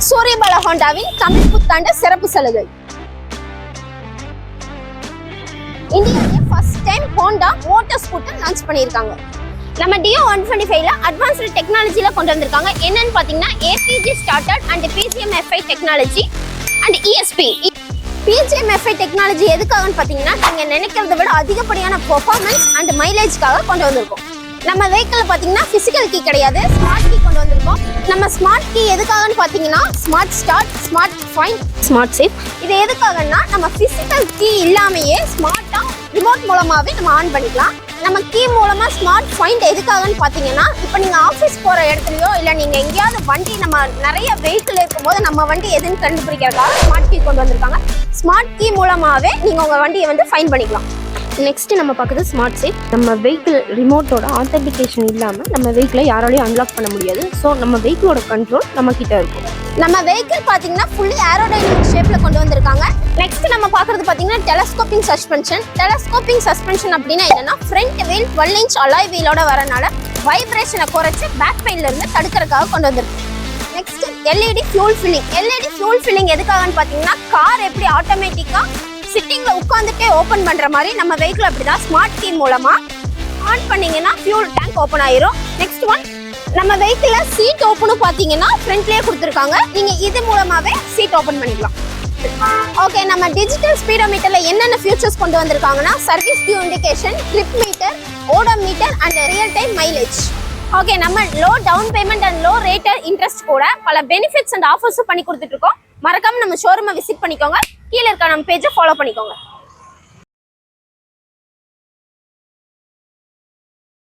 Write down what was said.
சூரியபால ஹோண்டாவின் தமிழ் புத்தாண்டு சிறப்பு சலுகை. இந்தியாவிலே first time Honda motor scooter launch பண்ணியிருக்காங்க. நம்ம டியோ 125ல அட்வான்ஸ்டு டெக்னாலஜில கொண்டு வந்திருக்காங்க. என்னன்னு பாத்தீங்கன்னா ABG starter and PGMFI technology and ESP. PGMFI technology எதுக்காகன்னு பாத்தீங்கன்னா நீங்க நினைக்கிறத விட அதிகப்படியான பெர்ஃபார்மன்ஸ் அண்ட் மைலேஜ்க்காக கொண்டு வந்திருக்கோம். நம்ம வெஹிக்கிள் பாத்தீங்கன்னா பிசிக்கல் கீ கிடையாது, ஸ்மார்ட் கீ கொண்டு வந்திருக்கோம். நம்ம ஸ்மார்ட் கீ எதுக்காகன்னு பாத்தீங்கன்னா smart start, smart find, smart save. இது எதுக்காகன்னா நம்ம பிசிக்கல் கீ இல்லாமையே ஸ்மார்ட்டா ரிமோட் மூலமாவே நம்ம ஆன் பண்ணிக்கலாம். நம்ம கீ மூலமா ஸ்மார்ட் ஃபைண்ட் எதுக்காகன்னு பாத்தீங்கன்னா இப்போ நீங்க ஆஃபீஸ் போற இடத்துலயோ இல்ல நீங்க எங்கேயாவது வண்டி நம்ம நிறைய வெஹிக்கிள் இருக்கும்போது நம்ம வண்டி எதுன்னு கண்டுபிடிக்கிறதுக்காக ஸ்மார்ட் கீ கொண்டு வந்திருக்காங்க. ஸ்மார்ட் கீ மூலமாவே நீங்க உங்க வண்டியை வந்து ஃபைண்ட் பண்ணிக்கலாம். நெக்ஸ்ட் நம்ம பார்க்குறது ஸ்மார்ட் சேவ். நம்ம வெஹிக்கிள் ரிமோட்டோட ஆத்தென்டிகேஷன் இல்லாமல் நம்ம வெஹிக்கிளை யாராலையும் அன்லாக் பண்ண முடியாது. ஸோ நம்ம வெஹிக்கிளோட கண்ட்ரோல் நம்ம கிட்ட இருக்கும். நம்ம வெஹிக்கிள் பார்த்தீங்கன்னா ஃபுல்லி ஏரோடைனமிக் ஷேப்பில் கொண்டு வந்திருக்காங்க. நெக்ஸ்ட் நம்ம பார்க்குறது பார்த்தீங்கன்னா டெலஸ்கோப்பிங் சஸ்பென்ஷன். டெலஸ்கோப்பிங் சஸ்பென்ஷன் அப்படின்னா என்னன்னா ஃப்ரண்ட் வீல் 12 இன்ச் அலாய் வீலோட வரனால வைப்ரேஷனை குறைச்சி பேக் பெயின்ல இருந்து தடுக்கிறதுக்காக கொண்டு வந்திருக்கு. Next LED fuel filling. LED fuel filling எதுக்காகன்னு பார்த்தீங்கன்னா கார் எப்படி ஆட்டோமேட்டிக்காக சிட்டிங்ல உட்காந்துட்டே ஓபன் பண்ற மாதிரி நம்ம வெஹிக்கிள் அப்படிதான் ஸ்மார்ட் கீ மூலமா ஆன் பண்ணீங்கன்னா ஃபியூல் டேங்க் ஓபன் ஆயிரும். நெக்ஸ்ட் ஒன் நம்ம வெஹிக்கிள்ல சீட் ஓபனும் பாத்தீங்கன்னா ஃப்ரண்ட்லயே கொடுத்துருக்காங்க. நீங்க இது மூலமாவே சீட் ஓபன் பண்ணிக்கலாம். ஓகே, நம்ம டிஜிட்டல் ஸ்பீடோமீட்டர்ல என்னென்ன ஃபியூச்சர்ஸ் கொண்டு வந்திருக்காங்கன்னா service due indication, trip meter, odometer and real time mileage. Okay, நம்ம low down payment and low rated interest கூட பல பெனிஃபிட்ஸ் அண்ட் ஆஃபர்ஸும் பண்ணி கொடுத்துட்டு இருக்கோம். மறக்காம நம்ம ஷோரூமை விசிட் பண்ணிக்கோங்க. கீழே இருக்க நம்ம பேஜை ஃபாலோ பண்ணிக்கோங்க.